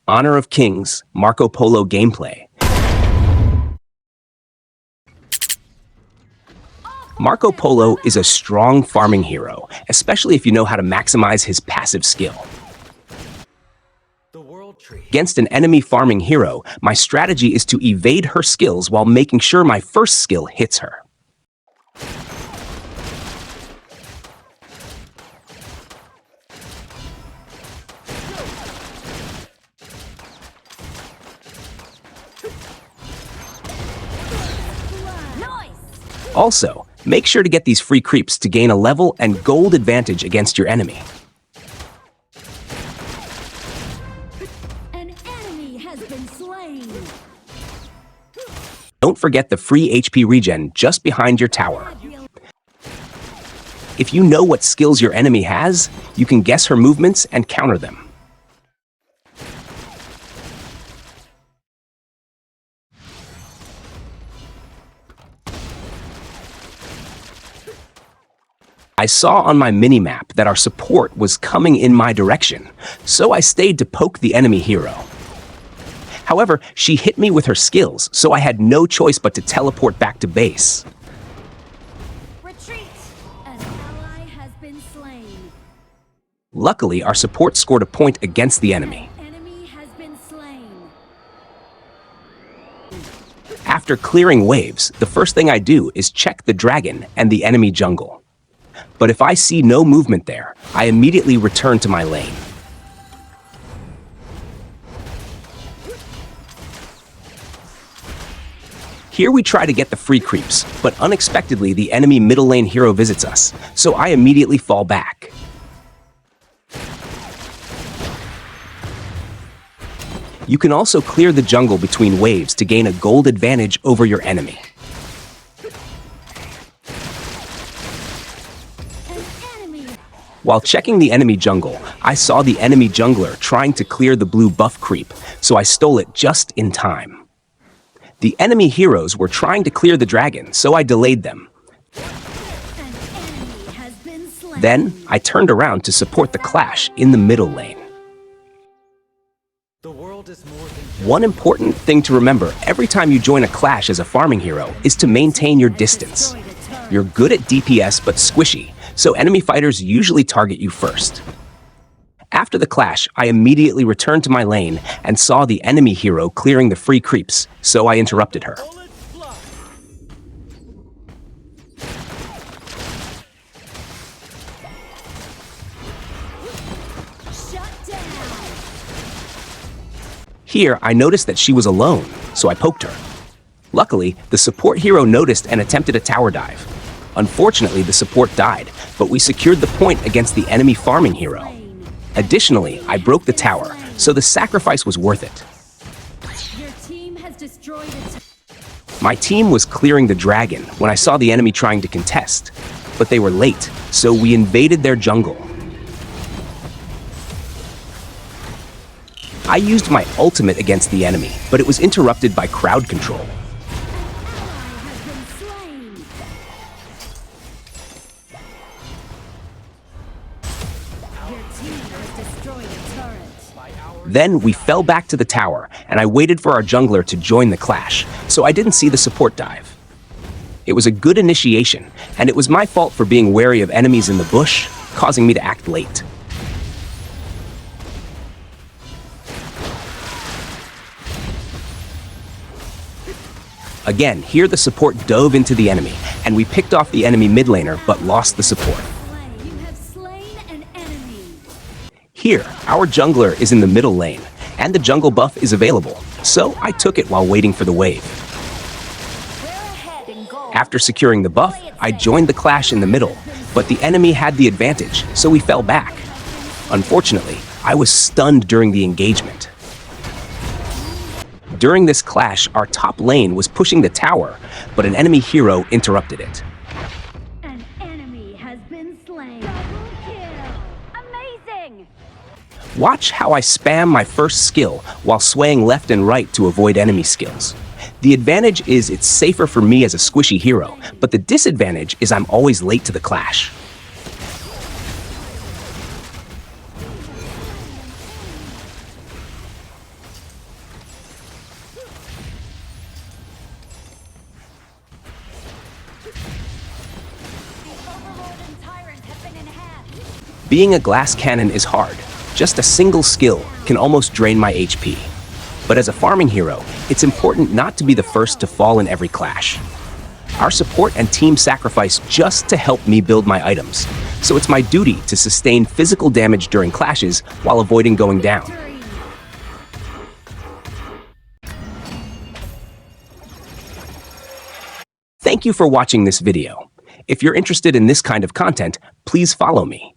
Honor of Kings, Marco Polo gameplay. Marco Polo is a strong farming hero, especially if you know how to maximize his passive skill. Against an enemy farming hero, my strategy is to evade her skills while making sure my first skill hits her. Also, make sure to get these free creeps to gain a level and gold advantage against your enemy. An enemy has been slain. Don't forget the free HP regen just behind your tower. If you know what skills your enemy has, you can guess her movements and counter them. I saw on my minimap that our support was coming in my direction, so I stayed to poke the enemy hero. However, she hit me with her skills, so I had no choice but to teleport back to base. Retreat! An ally has been slain. Luckily, our support scored a point against the enemy. An enemy has been slain. After clearing waves, the first thing I do is check the dragon and the enemy jungle. But if I see no movement there, I immediately return to my lane. Here we try to get the free creeps, but unexpectedly the enemy middle lane hero visits us, so I immediately fall back. You can also clear the jungle between waves to gain a gold advantage over your enemy. While checking the enemy jungle, I saw the enemy jungler trying to clear the blue buff creep, so I stole it just in time. The enemy heroes were trying to clear the dragon, so I delayed them. Then, I turned around to support the clash in the middle lane. One important thing to remember every time you join a clash as a farming hero is to maintain your distance. You're good at DPS but squishy, so enemy fighters usually target you first. After the clash, I immediately returned to my lane and saw the enemy hero clearing the free creeps, so I interrupted her. Here, I noticed that she was alone, so I poked her. Luckily, the support hero noticed and attempted a tower dive. Unfortunately, the support died, but we secured the point against the enemy farming hero. Additionally, I broke the tower, so the sacrifice was worth it. Your team has destroyed it. My team was clearing the dragon when I saw the enemy trying to contest, but they were late, so we invaded their jungle. I used my ultimate against the enemy, but it was interrupted by crowd control. Then we fell back to the tower, and I waited for our jungler to join the clash, so I didn't see the support dive. It was a good initiation, and it was my fault for being wary of enemies in the bush, causing me to act late. Again, here the support dove into the enemy, and we picked off the enemy mid laner, but lost the support. You have slain an enemy. Here, our jungler is in the middle lane, and the jungle buff is available, so I took it while waiting for the wave. After securing the buff, I joined the clash in the middle, but the enemy had the advantage, so we fell back. Unfortunately, I was stunned during the engagement. During this clash, our top lane was pushing the tower, but an enemy hero interrupted it. An enemy has been slain. Double kill. Amazing! Watch how I spam my first skill while swaying left and right to avoid enemy skills. The advantage is it's safer for me as a squishy hero, but the disadvantage is I'm always late to the clash. Being a glass cannon is hard. Just a single skill can almost drain my HP. But as a farming hero, it's important not to be the first to fall in every clash. Our support and team sacrifice just to help me build my items, so it's my duty to sustain physical damage during clashes while avoiding going down. Thank you for watching this video. If you're interested in this kind of content, please follow me.